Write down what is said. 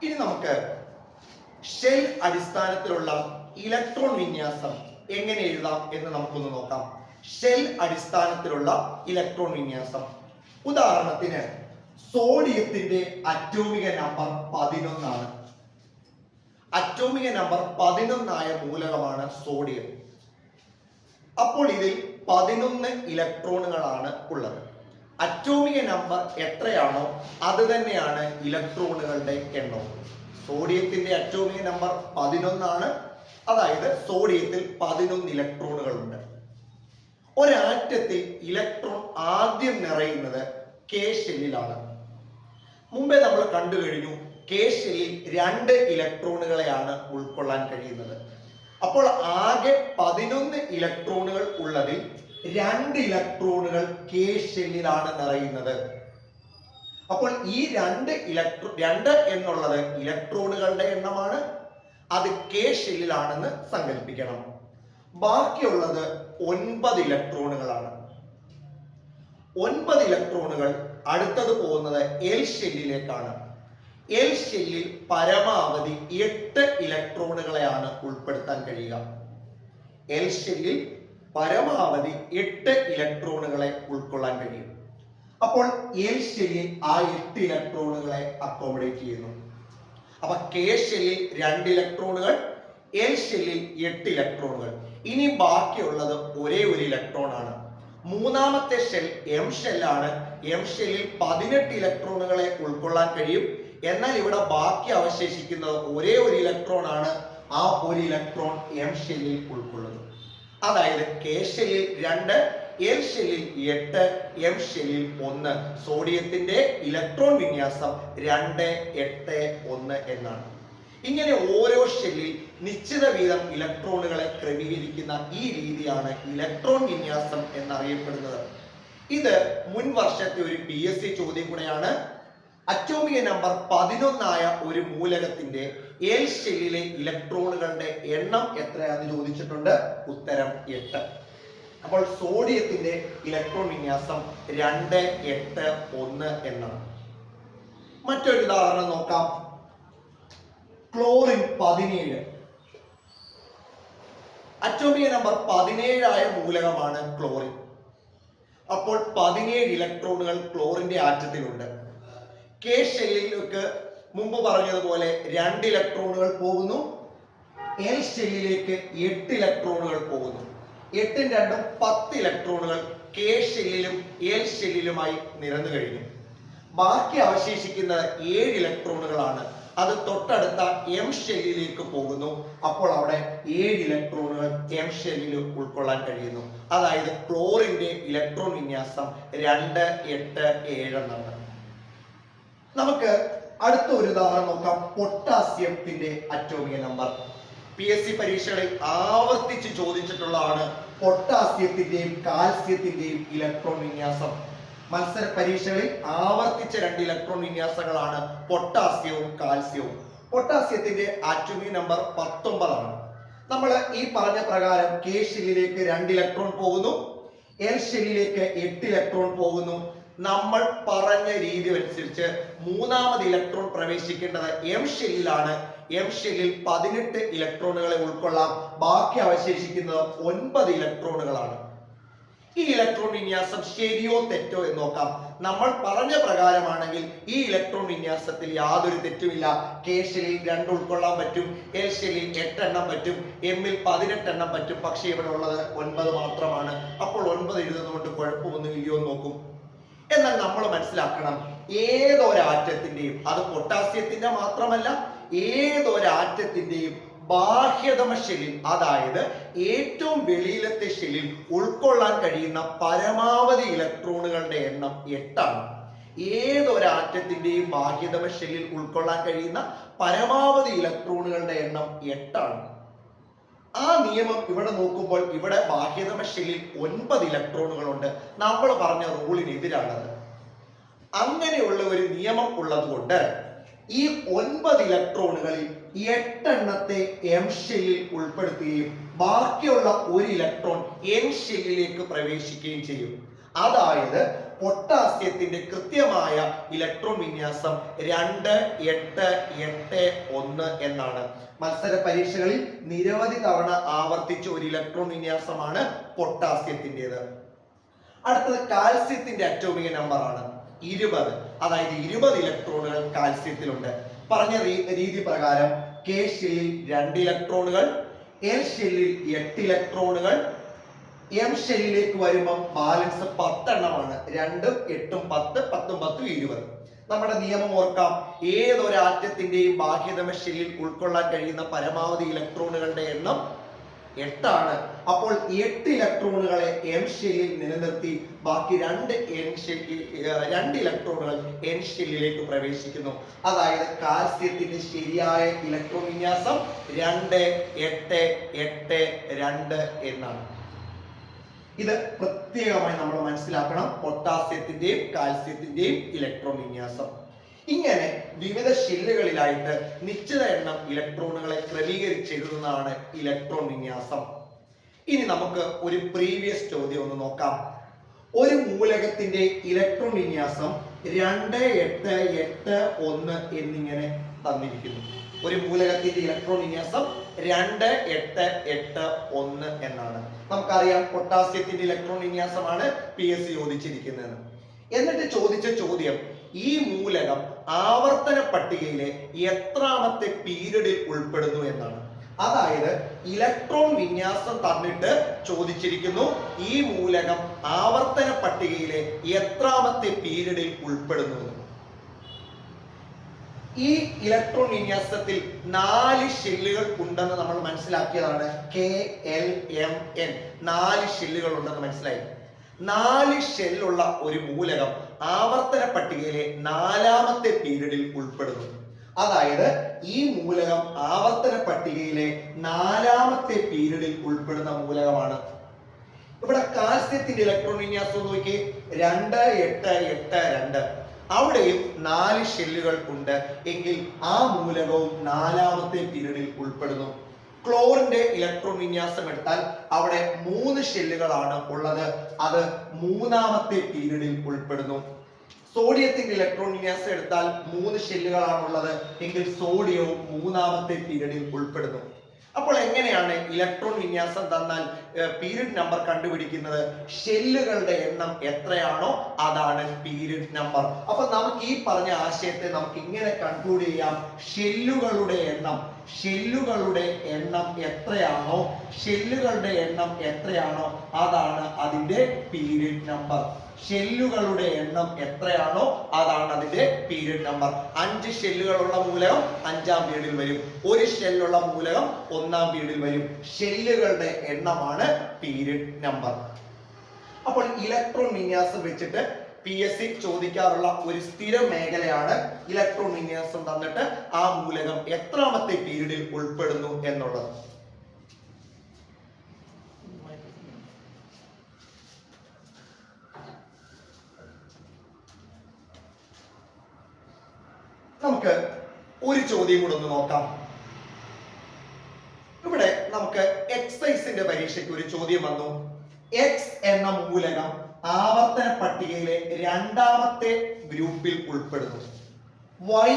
ഇനി നമുക്ക് ഷെൽ അടിസ്ഥാനത്തിലുള്ള ഇലക്ട്രോൺ വിന്യാസം എങ്ങനെ എഴുതാം എന്ന് നമുക്കൊന്ന് നോക്കാം. ഷെൽ അടിസ്ഥാനത്തിലുള്ള ഇലക്ട്രോൺ വിന്യാസം. ഉദാഹരണത്തിന് സോഡിയത്തിന്റെ അറ്റോമിക നമ്പർ 11 ആണ്. അറ്റോമിക നമ്പർ 11 ആയ മൂലകമാണ് സോഡിയം. അപ്പോൾ ഇതിൽ 11 ഇലക്ട്രോണുകളാണ് ഉള്ളത്. അറ്റോമിക നമ്പർ എത്രയാണോ അത് തന്നെയാണ് ഇലക്ട്രോണുകളുടെ എണ്ണം. സോഡിയത്തിന്റെ അറ്റോമിക നമ്പർ 11 ആണ്. അതായത് സോഡിയത്തിൽ 11 ഇലക്ട്രോണുകളുണ്ട്. ഒരാറ്റത്തിൽ ഇലക്ട്രോൺ ആദ്യം നിറയുന്നത് കെ ഷെല്ലിലാണ്. മുമ്പേ നമ്മൾ കണ്ടു കഴിഞ്ഞു കെ ഷെല്ലിൽ 2 ഇലക്ട്രോണുകളെയാണ് ഉൾക്കൊള്ളാൻ കഴിയുന്നത്. അപ്പോൾ ആകെ 11 ഇലക്ട്രോണുകൾ ഉള്ളതിൽ 2 ഇലക്ട്രോണുകൾ കെ ഷെല്ലിലാണ് നിറയുന്നത്. അപ്പോൾ ഈ 2 എന്നുള്ളത് ഇലക്ട്രോണുകളുടെ എണ്ണമാണ്. അത് കെ ഷെല്ലിലാണെന്ന് സങ്കല്പിക്കണം. ബാക്കിയുള്ളത് 9 ഇലക്ട്രോണുകളാണ്. 9 ഇലക്ട്രോണുകൾ അടുത്തത് പോകുന്നത് എൽ ഷെല്ലിലേക്കാണ്. എൽ ഷെല്ലിൽ പരമാവധി 8 ഇലക്ട്രോണുകളെയാണ് ഉൾപ്പെടുത്താൻ കഴിയുക. എൽ ഷെല്ലിൽ പരമാവധി 8 ഇലക്ട്രോണുകളെ ഉൾക്കൊള്ളാൻ കഴിയും. അപ്പോൾ എൽ ഷെല്ലിൽ ആ 8 ഇലക്ട്രോണുകളെ അക്കോമഡേറ്റ് ചെയ്യുന്നു. അപ്പൊ കെ ഷെല്ലിൽ 2 ഇലക്ട്രോണുകൾ, എൽ ഷെല്ലിൽ 8 ഇലക്ട്രോണുകൾ. ഇനി ബാക്കിയുള്ളത് ഒരേ ഒരു ഇലക്ട്രോൺ ആണ്. മൂന്നാമത്തെ ഷെൽ എം ഷെല്ലാണ്. എം ഷെല്ലിൽ 18 ഇലക്ട്രോണുകളെ ഉൾക്കൊള്ളാൻ കഴിയും. എന്നാൽ ഇവിടെ ബാക്കി അവശേഷിക്കുന്നത് ഒരേ ഒരു ഇലക്ട്രോൺ ആണ്. ആ ഒരു ഇലക്ട്രോൺ എം ഷെല്ലിൽ ഉൾക്കൊള്ളുന്നു. അതായത് കെ ഷെല്ലിൽ 2, എൽ ഷെല്ലിൽ 8, എം ഷെല്ലിൽ 1. സോഡിയത്തിന്റെ ഇലക്ട്രോൺ വിന്യാസം 2, 8, 1 എന്നാണ്. ഇങ്ങനെ ഓരോ ഷെല്ലിൽ നിശ്ചിത വീതം ഇലക്ട്രോണുകളെ ക്രമീകരിക്കുന്ന ഈ രീതിയാണ് ഇലക്ട്രോൺ വിന്യാസം എന്നറിയപ്പെടുന്നത്. ഇത് മുൻ വർഷത്തെ ഒരു PSC ചോദ്യം കൂടെയാണ്. അറ്റോമിക നമ്പർ 11 ആയ ഒരു മൂലകത്തിന്റെ എൽ ഷെല്ലിലെ ഇലക്ട്രോണുകളുടെ എണ്ണം എത്രയാണെന്ന് ചോദിച്ചിട്ടുണ്ട്. ഉത്തരം 8. അപ്പോൾ സോഡിയത്തിന്റെ ഇലക്ട്രോൺ വിന്യാസം 2, 8, 1 എന്നാണ്. മറ്റൊരു ഉദാഹരണം നോക്കാം. ക്ലോറിൻ 17. അറ്റോമിക നമ്പർ 17 ആയ മൂലകമാണ് ക്ലോറിൻ. അപ്പോൾ 17 ഇലക്ട്രോണുകൾ ക്ലോറിന്റെ ആറ്റത്തിലുണ്ട്. കെ ഷെല്ലിലേക്ക് മുമ്പ് പറഞ്ഞതുപോലെ 2 ഇലക്ട്രോണുകൾ പോകുന്നു. എൽ ഷെല്ലിലേക്ക് 8 ഇലക്ട്രോണുകൾ പോകുന്നു. 8 × 2 10 ഇലക്ട്രോണുകൾ കെ ഷെല്ലിലും എൽ ഷെല്ലിലുമായി നിരന്നു കഴിഞ്ഞു. ബാക്കി അവശേഷിക്കുന്നത് 7 ഇലക്ട്രോണുകളാണ്. അത് തൊട്ടടുത്ത എം ഷെല്ലിലേക്ക് പോകുന്നു. അപ്പോൾ അവിടെ 7 ഇലക്ട്രോണുകൾ എം ഷെല്ലിൽ ഉൾക്കൊള്ളാൻ കഴിയുന്നു. അതായത് ക്ലോറിന്റെ ഇലക്ട്രോൺ വിന്യാസം 2, 8, 7 എന്നാണ്. നമുക്ക് അടുത്ത ഒരു ഉദാഹരണം നോക്കാം. പൊട്ടാസ്യത്തിന്റെ അറ്റോമിക നമ്പർ. PSC പരീക്ഷകളിൽ ആവർത്തിച്ച് ചോദിച്ചിട്ടുള്ളതാണ് പൊട്ടാസ്യത്തിന്റെയും കാൽസ്യത്തിന്റെയും ഇലക്ട്രോൺ വിന്യാസം. മത്സര പരീക്ഷകളിൽ ആവർത്തിച്ച 2 ഇലക്ട്രോൺ വിന്യാസങ്ങളാണ് പൊട്ടാസ്യവും കാൽസ്യവും. പൊട്ടാസ്യത്തിന്റെ ആറ്റോമിക നമ്പർ 19 ആണ്. നമ്മൾ ഈ പറഞ്ഞ പ്രകാരം കെ ഷെല്ലിലേക്ക് 2 ഇലക്ട്രോൺ പോകുന്നു. എൽ ഷെല്ലിലേക്ക് 8 ഇലക്ട്രോൺ പോകുന്നു. നമ്മൾ പറഞ്ഞ രീതി അനുസരിച്ച് മൂന്നാമത് ഇലക്ട്രോൺ പ്രവേശിക്കേണ്ടത് എം ഷെല്ലിലാണ്. എം ഷെല്ലിൽ 18 ഇലക്ട്രോണുകളെ ഉൾക്കൊള്ളാം. ബാക്കി അവശേഷിക്കുന്നത് 9 ഇലക്ട്രോണുകളാണ്. ഈ ഇലക്ട്രോൺ വിന്യാസം ശരിയോ തെറ്റോ എന്ന് നോക്കാം. നമ്മൾ പറഞ്ഞ പ്രകാരമാണെങ്കിൽ ഈ ഇലക്ട്രോൺ വിന്യാസത്തിൽ യാതൊരു തെറ്റുമില്ല. കെ ഷെല്ലിൽ 2 ഉൾക്കൊള്ളാൻ പറ്റും, എൽ ഷെല്ലിൽ 8 എണ്ണം പറ്റും, എമ്മിൽ 18 എണ്ണം പറ്റും. പക്ഷെ ഇവിടെ ഉള്ളത് 9 മാത്രമാണ്. അപ്പോൾ 9 എഴുതുന്നതുകൊണ്ട് കുഴപ്പമൊന്നും ഇല്ലയോ എന്ന് നോക്കും. എന്നാൽ നമ്മൾ മനസ്സിലാക്കണം, ഏതൊരാറ്റത്തിന്റെയും, അത് പൊട്ടാസ്യത്തിന്റെ മാത്രമല്ല, ഏതൊരാറ്റത്തിന്റെയും ബാഹ്യതമ ഷെല്ലിൽ, അതായത് ഏറ്റവും വെളിയിലത്തെ ഷെല്ലിൽ ഉൾക്കൊള്ളാൻ കഴിയുന്ന പരമാവധി ഇലക്ട്രോണുകളുടെ എണ്ണം 8 ആണ്. ഏതൊരാറ്റത്തിന്റെയും ബാഹ്യതമ ഷെല്ലിൽ ഉൾക്കൊള്ളാൻ കഴിയുന്ന പരമാവധി ഇലക്ട്രോണുകളുടെ എണ്ണം 8 ആണ്. ആ നിയമം ഇവിടെ നോക്കുമ്പോൾ ഇവിടെ ബാഹ്യതമ ഷെല്ലിൽ 9 ഇലക്ട്രോണുകളുണ്ട്. നമ്മൾ പറഞ്ഞ റൂളിന് എതിരാണത്. അങ്ങനെയുള്ള ഒരു നിയമം ഉള്ളതുകൊണ്ട് ഈ 9 ഇലക്ട്രോണുകളിൽ 8 എണ്ണത്തെ എം ഷെല്ലിൽ ഉൾപ്പെടുത്തുകയും ബാക്കിയുള്ള ഒരു ഇലക്ട്രോൺ എൻ ഷെല്ലിലേക്ക് പ്രവേശിക്കുകയും ചെയ്യും. അതായത് പൊട്ടാസ്യത്തിന്റെ കൃത്യമായ ഇലക്ട്രോൺ വിന്യാസം 2 8 8 1 എന്നാണ്. മത്സര പരീക്ഷകളിൽ നിരവധി തവണ ആവർത്തിച്ച ഒരു ഇലക്ട്രോൺ വിന്യാസമാണ് പൊട്ടാസ്യത്തിൻ്റെത്. അടുത്തത് കാൽസ്യത്തിന്റെ അറ്റോമിക് നമ്പർ ആണ് 20. അതായത് 20 ഇലക്ട്രോണുകൾ കാൽസ്യത്തിലുണ്ട്. പറഞ്ഞ രീതി പ്രകാരം കെ ഷെല്ലിൽ 2 ഇലക്ട്രോണുകൾ, എൽ ഷെല്ലിൽ 8 ഇലക്ട്രോണുകൾ, എം ഷെല്ലിലേക്ക് വരുമ്പോൾ ബാലൻസ് 10 എണ്ണമാണ്. 2 8 10 10 10 20. നമ്മുടെ നിയമം ഓർക്കാം, ഏതൊരു ആറ്റത്തിന്റെയും ബാഹ്യതമ ഷെല്ലിൽ ഉൾക്കൊള്ളാൻ കഴിയുന്ന പരമാവധി ഇലക്ട്രോണുകളുടെ എണ്ണം 8 ആണ്. അപ്പോൾ 8 ഇലക്ട്രോണുകളെ എം ഷെല്ലിൽ നിലനിർത്തി ബാക്കി 2 ഇലക്ട്രോണുകൾ എൻ ഷെല്ലിലേക്ക് പ്രവേശിക്കുന്നു. അതായത് കാൽസ്യത്തിന്റെ ശരിയായ ഇലക്ട്രോൺ വിന്യാസം 2 8 8 2 എന്നാണ്. ഇത് പ്രത്യേകമായി നമ്മൾ മനസ്സിലാക്കണം. പൊട്ടാസ്യത്തിന്റെയും കാൽസ്യത്തിന്റെയും ഇലക്ട്രോൺ വിന്യാസം. ഇങ്ങനെ വിവിധ ഷെല്ലുകളിലായിട്ട് നിശ്ചിത എണ്ണം ഇലക്ട്രോണുകളെ ക്രമീകരിച്ചെഴുതുന്നതാണ് ഇലക്ട്രോൺ വിന്യാസം. ഇനി നമുക്ക് ഒരു പ്രീവിയസ് ചോദ്യം ഒന്ന് നോക്കാം. ഒരു മൂലകത്തിന്റെ ഇലക്ട്രോൺ വിന്യാസം 2 8 8 1 എന്നിങ്ങനെ തന്നിരിക്കുന്നു. ഒരു മൂലകത്തിന്റെ ഇലക്ട്രോൺ വിന്യാസം 2 8 8 1 എന്നാണ്. നമുക്കറിയാം പൊട്ടാസ്യത്തിന്റെ ഇലക്ട്രോൺ വിന്യാസമാണ് PSC ചോദിച്ചിരിക്കുന്നത്. എന്നിട്ട് ചോദിച്ച ചോദ്യം ഈ മൂലകം ആവർത്തന പട്ടികയിലെ എത്രാമത്തെ പീരീഡിൽ ഉൾപ്പെടുന്നു എന്നാണ്. അതായത് ഇലക്ട്രോൺ വിന്യാസം തന്നിട്ട് ചോദിച്ചിരിക്കുന്നു ഈ മൂലകം ആവർത്തന പട്ടികയിലെ എത്രാമത്തെ പീരീഡിൽ ഉൾപ്പെടുന്നു. ഈ ഇലക്ട്രോൺ വിന്യാസത്തിൽ 4 ഷെല്ലുകൾ ഉണ്ടെന്ന് നമ്മൾ മനസ്സിലാക്കിയതാണ്. KLMN 4 ഷെല്ലുകൾ ഉണ്ടെന്ന് മനസ്സിലായി. 4 ഷെല്ലുള്ള ഒരു മൂലകം ആവർത്തന പട്ടികയിലെ 4ാമത്തെ പീരീഡിൽ ഉൾപ്പെടുന്നു. അതായത് ഈ മൂലകം ആവർത്തന പട്ടികയിലെ 4ാമത്തെ പീരീഡിൽ ഉൾപ്പെടുന്ന മൂലകമാണ്. ഇവിടെ കാൽസ്യത്തിന്റെ ഇലക്ട്രോൺ വിന്യാസം നോക്കി 2 8 8 2. അവിടെയും 4 ഷെല്ലുകൾ ഉണ്ട് എങ്കിൽ ആ മൂലകവും 4ാമത്തെ പീരീഡിൽ ഉൾപ്പെടുന്നു. ക്ലോറിന്റെ ഇലക്ട്രോൺ വിന്യാസം എടുത്താൽ അവിടെ 3 ഷെല്ലുകളാണ് ഉള്ളത്. അത് 3ാമത്തെ പീരീഡിൽ ഉൾപ്പെടുന്നു. സോഡിയത്തിന്റെ ഇലക്ട്രോൺ വിന്യാസം എടുത്താൽ 3 ഷെല്ലുകളാണ് ഉള്ളത് എങ്കിൽ സോഡിയവും 3ാമത്തെ പീരീഡിൽ ഉൾപ്പെടുന്നു. അപ്പോൾ എങ്ങനെയാണ് ഇലക്ട്രോൺ വിന്യാസം തന്നാൽ പീരീഡ് നമ്പർ കണ്ടുപിടിക്കുന്നത്? ഷെല്ലുകളുടെ എണ്ണം എത്രയാണോ അതാണ് പീരീഡ് നമ്പർ. അപ്പൊ നമുക്ക് ഈ പറഞ്ഞ ആശയത്തെ നമുക്ക് ഇങ്ങനെ കൺക്ലൂഡ് ചെയ്യാം. ഷെല്ലുകളുടെ എണ്ണം എത്രയാണോ അതാണ് അതിന്റെ പീരീഡ് നമ്പർ. ഷെല്ലുകളുടെ എണ്ണം എത്രയാണോ അതാണ് അതിന്റെ പീരീഡ് നമ്പർ. 5 ഷെല്ലുകളുള്ള മൂലകം 5ാം പീരീഡിൽ വരും. 1 ഷെല്ലുള്ള മൂലകം 1ാം പീരീഡിൽ വരും. ഷെല്ലുകളുടെ എണ്ണമാണ് പീരീഡ് നമ്പർ. അപ്പോൾ ഇലക്ട്രോൺ വിന്യാസം വെച്ചിട്ട് PSC ചോദിക്കാറുള്ള ഒരു സ്ഥിര മേഖലയാണ് ഇലക്ട്രോൺ വിന്യാസം തന്നിട്ട് ആ മൂലകം എത്രാമത്തെ പീരീഡിൽ ഉൾപ്പെടുന്നു എന്നുള്ളത്. നമുക്ക് ഒരു ചോദ്യം കൂടെ ഒന്ന് നോക്കാം. ഇവിടെ നമുക്ക് എക്സൈസിന്റെ പരീക്ഷയ്ക്ക് ഒരു ചോദ്യം വന്നു. X എന്ന മൂലകം ആവർത്തന പട്ടികയിലെ 2ാമത്തെ ഗ്രൂപ്പിൽ ഉൾപ്പെടുന്നു. Y